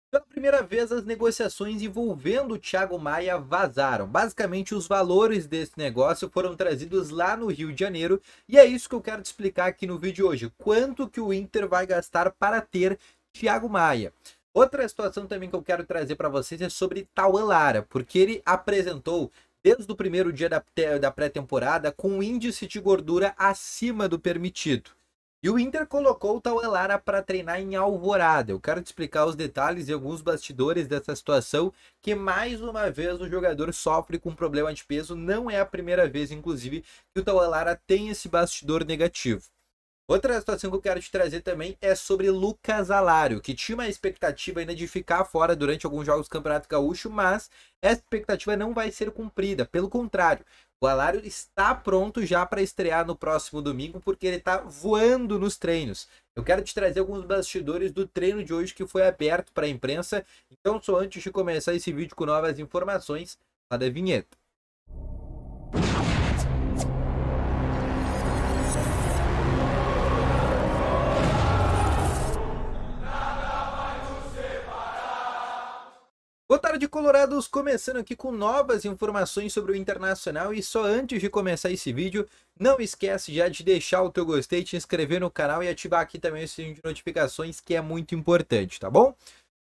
Pela primeira vez, as negociações envolvendo o Thiago Maia vazaram. Basicamente, os valores desse negócio foram trazidos lá no Rio de Janeiro e é isso que eu quero te explicar aqui no vídeo de hoje. Quanto que o Inter vai gastar para ter Thiago Maia? Outra situação também que eu quero trazer para vocês é sobre Tauan Lara, porque ele apresentou desde o primeiro dia da pré-temporada com um índice de gordura acima do permitido. E o Inter colocou o Tauan Lara para treinar em Alvorada. Eu quero te explicar os detalhes e alguns bastidores dessa situação, que mais uma vez o jogador sofre com problema de peso. Não é a primeira vez, inclusive, que o Tauan Lara tem esse bastidor negativo. Outra situação que eu quero te trazer também é sobre Lucas Alário, que tinha uma expectativa ainda de ficar fora durante alguns jogos do Campeonato Gaúcho, mas essa expectativa não vai ser cumprida. Pelo contrário, o Alário está pronto já para estrear no próximo domingo, porque ele está voando nos treinos. Eu quero te trazer alguns bastidores do treino de hoje que foi aberto para a imprensa. Então, só antes de começar esse vídeo com novas informações, roda a vinheta. Boa tarde, Colorados! Começando aqui com novas informações sobre o Internacional e só antes de começar esse vídeo, não esquece já de deixar o teu gostei, te inscrever no canal e ativar aqui também o sininho de notificações, que é muito importante, tá bom?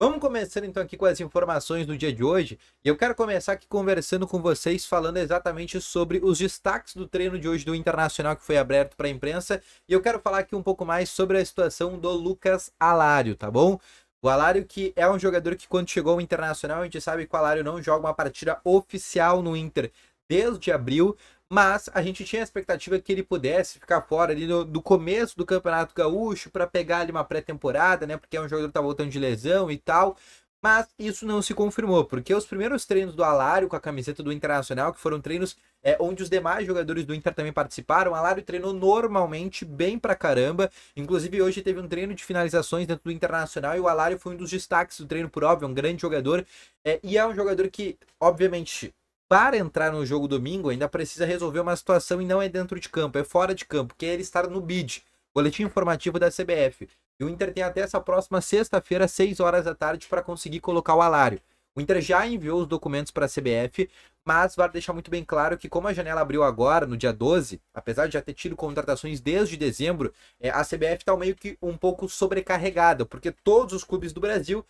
Vamos começando então aqui com as informações do dia de hoje e eu quero começar aqui conversando com vocês, falando exatamente sobre os destaques do treino de hoje do Internacional que foi aberto para a imprensa e eu quero falar aqui um pouco mais sobre a situação do Lucas Alário, tá bom? O Alário, que é um jogador que quando chegou ao Internacional, a gente sabe que o Alário não joga uma partida oficial no Inter desde abril, mas a gente tinha a expectativa que ele pudesse ficar fora ali do começo do Campeonato Gaúcho para pegar ali uma pré-temporada, né? Porque é um jogador que tá voltando de lesão e tal. Mas isso não se confirmou, porque os primeiros treinos do Alário com a camiseta do Internacional, que foram treinos onde os demais jogadores do Inter também participaram, o Alário treinou normalmente, bem pra caramba. Inclusive hoje teve um treino de finalizações dentro do Internacional e o Alário foi um dos destaques do treino, por óbvio, é um grande jogador. E é um jogador que, obviamente, para entrar no jogo domingo ainda precisa resolver uma situação e não é dentro de campo, é fora de campo, que é ele estar no BID, Boletim Informativo da CBF. E o Inter tem até essa próxima sexta-feira, 6 horas da tarde, para conseguir colocar o Alário. O Inter já enviou os documentos para a CBF, mas vai deixar muito bem claro que como a janela abriu agora, no dia 12, apesar de já ter tido contratações desde dezembro, a CBF está meio que um pouco sobrecarregada, porque todos os clubes do Brasil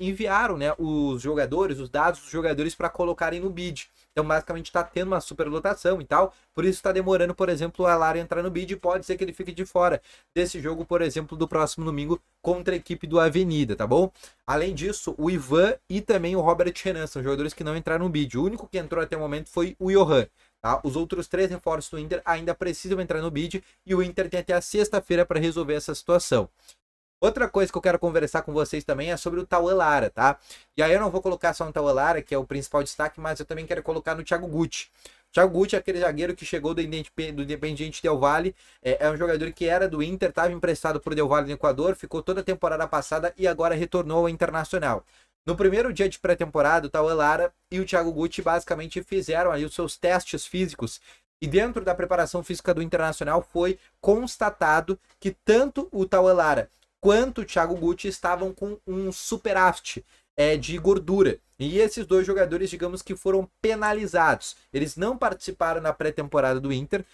enviaram, né, os jogadores, os dados dos jogadores para colocarem no BID. Então, basicamente, está tendo uma superlotação e tal. Por isso está demorando, por exemplo, o Alário entrar no BID. Pode ser que ele fique de fora desse jogo, por exemplo, do próximo domingo contra a equipe do Avenida, tá bom? Além disso, o Ivan e também o Robert Renan são jogadores que não entraram no BID. O único que entrou até o momento foi o Johan. Tá? Os outros 3 reforços do Inter ainda precisam entrar no BID e o Inter tem até a sexta-feira para resolver essa situação. Outra coisa que eu quero conversar com vocês também é sobre o Tauan Lara, tá? E aí eu não vou colocar só no Tauan Lara, que é o principal destaque, mas eu também quero colocar no Thiago Guti. O Thiago Guti é aquele zagueiro que chegou do Independiente Del Valle, é um jogador que era do Inter, estava emprestado por Del Valle no Equador, ficou toda a temporada passada e agora retornou ao Internacional. No primeiro dia de pré-temporada, o Tauan Lara e o Thiago Guti basicamente fizeram ali os seus testes físicos e dentro da preparação física do Internacional foi constatado que tanto o Tauan Lara quanto o Thiago Guti estavam com um superávit de gordura. E esses dois jogadores, digamos que foram penalizados. Eles não participaram na pré-temporada do Inter.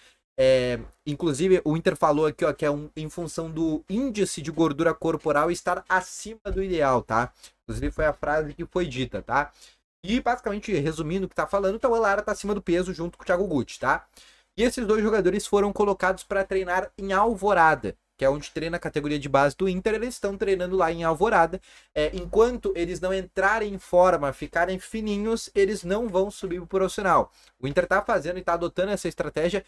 Inclusive, o Inter falou aqui, ó, que é em função do índice de gordura corporal estar acima do ideal, tá? Inclusive, foi a frase que foi dita, tá? E, basicamente, resumindo o que tá falando, então o Lara tá acima do peso junto com o Thiago Guti, tá? E esses dois jogadores foram colocados para treinar em Alvorada, que é onde treina a categoria de base do Inter. Eles estão treinando lá em Alvorada. Enquanto eles não entrarem em forma, ficarem fininhos, eles não vão subir para o profissional. O Inter está fazendo e está adotando essa estratégia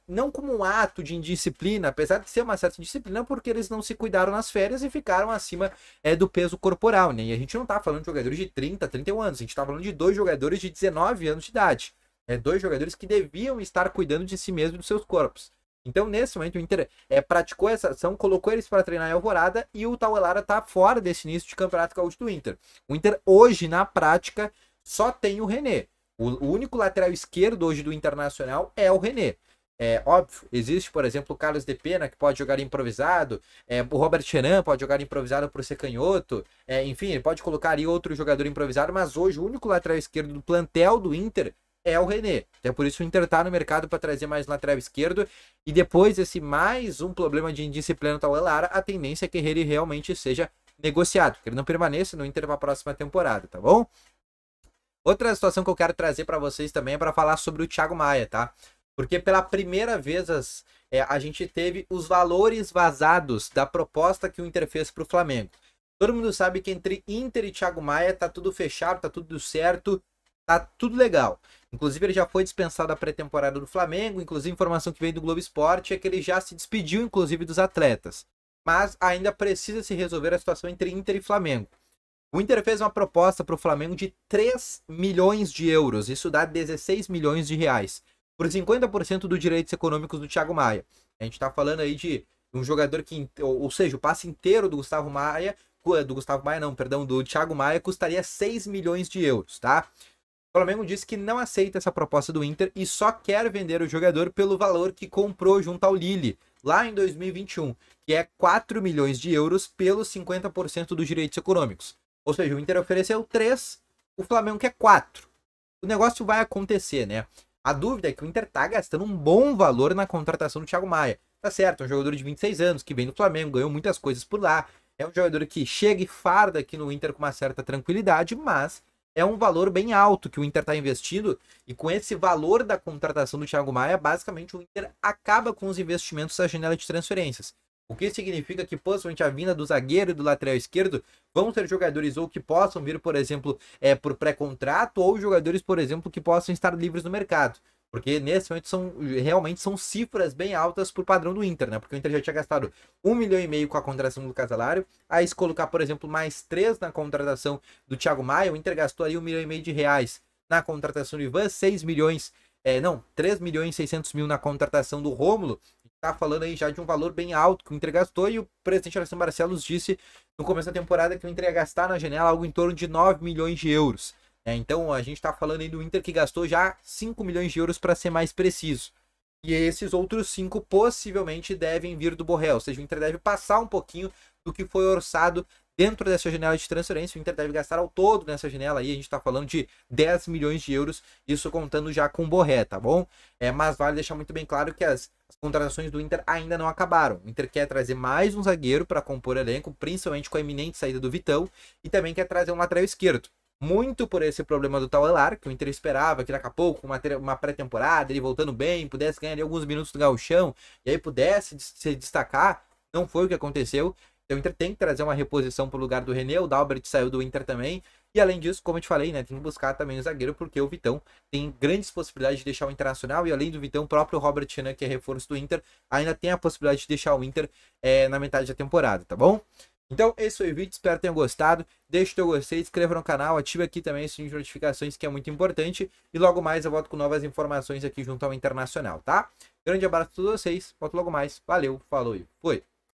não como um ato de indisciplina, apesar de ser uma certa disciplina, porque eles não se cuidaram nas férias e ficaram acima do peso corporal, né? E a gente não está falando de jogadores de 30, 31 anos, a gente está falando de 2 jogadores de 19 anos de idade. 2 jogadores que deviam estar cuidando de si mesmos e dos seus corpos. Então, nesse momento, o Inter praticou essa ação, colocou eles para treinar em Alvorada e o Tauan Lara está fora desse início de campeonato gaúcho do Inter. O Inter, hoje, na prática, só tem o René. O único lateral esquerdo hoje do Internacional é o René. Óbvio, existe, por exemplo, o Carlos de Pena, que pode jogar improvisado, o Robert Renan pode jogar improvisado por ser canhoto, enfim, ele pode colocar ali outro jogador improvisado, mas hoje o único lateral esquerdo do plantel do Inter é o René. Até por isso o Inter tá no mercado para trazer mais lateral esquerdo, e depois desse mais um problema de indisciplina no Tauelara, a tendência é que ele realmente seja negociado, que ele não permaneça no Inter para a próxima temporada, tá bom? Outra situação que eu quero trazer para vocês também é para falar sobre o Thiago Maia, tá? Porque pela primeira vez a gente teve os valores vazados da proposta que o Inter fez para o Flamengo. Todo mundo sabe que entre Inter e Thiago Maia tá tudo fechado, tá tudo certo, tá tudo legal. Inclusive ele já foi dispensado da pré-temporada do Flamengo, inclusive informação que veio do Globo Esporte é que ele já se despediu inclusive dos atletas. Mas ainda precisa se resolver a situação entre Inter e Flamengo. O Inter fez uma proposta para o Flamengo de 3 milhões de euros, isso dá 16 milhões de reais, por 50% dos direitos econômicos do Thiago Maia. A gente está falando aí de um jogador que, ou seja, o passe inteiro do Thiago Maia custaria 6 milhões de euros, tá? O Flamengo disse que não aceita essa proposta do Inter e só quer vender o jogador pelo valor que comprou junto ao Lille, lá em 2021, que é 4 milhões de euros pelos 50% dos direitos econômicos. Ou seja, o Inter ofereceu 3, o Flamengo quer 4. O negócio vai acontecer, né? A dúvida é que o Inter tá gastando um bom valor na contratação do Thiago Maia. Tá certo, é um jogador de 26 anos, que vem do Flamengo, ganhou muitas coisas por lá. É um jogador que chega e farda aqui no Inter com uma certa tranquilidade, mas é um valor bem alto que o Inter tá investindo. E com esse valor da contratação do Thiago Maia, basicamente o Inter acaba com os investimentos da janela de transferências. O que significa que, possivelmente, a vinda do zagueiro e do lateral esquerdo vão ser jogadores ou que possam vir, por exemplo, por pré-contrato, ou jogadores, por exemplo, que possam estar livres no mercado. Porque nesse momento realmente são cifras bem altas por padrão do Inter, né? Porque o Inter já tinha gastado 1,5 milhão com a contratação do Casalário. Aí se colocar, por exemplo, mais 3 na contratação do Thiago Maia, o Inter gastou aí 1,5 milhão de reais na contratação do Ivan, 6 milhões, 3 milhões e 600 mil na contratação do Rômulo. Tá falando aí já de um valor bem alto que o Inter gastou, e o presidente Alessandro Barcelos disse no começo da temporada que o Inter ia gastar na janela algo em torno de 9 milhões de euros. Então a gente está falando aí do Inter que gastou já 5 milhões de euros para ser mais preciso. E esses outros 5 possivelmente devem vir do Borrell, ou seja, o Inter deve passar um pouquinho do que foi orçado dentro dessa janela de transferência. O Inter deve gastar ao todo nessa janela aí, a gente está falando de 10 milhões de euros, isso contando já com o Borré, tá bom? Mas vale deixar muito bem claro que as contratações do Inter ainda não acabaram. O Inter quer trazer mais um zagueiro para compor elenco, principalmente com a iminente saída do Vitão, e também quer trazer um lateral esquerdo. Muito por esse problema do Tauelar, que o Inter esperava que daqui a pouco, uma pré-temporada, ele voltando bem, pudesse ganhar ali alguns minutos do gauchão, e aí pudesse se destacar. Não foi o que aconteceu. Então o Inter tem que trazer uma reposição para o lugar do René. O Dalbert saiu do Inter também. E além disso, como eu te falei, né, tem que buscar também o zagueiro, porque o Vitão tem grandes possibilidades de deixar o Internacional. E além do Vitão, o próprio Robert Renan, que é reforço do Inter, ainda tem a possibilidade de deixar o Inter na metade da temporada, tá bom? Então, esse foi o vídeo, espero que tenham gostado. Deixe o teu gostei, se inscreva no canal, ative aqui também o sininho de notificações, que é muito importante. E logo mais eu volto com novas informações aqui junto ao Internacional, tá? Grande abraço a todos vocês, volto logo mais. Valeu, falou e fui!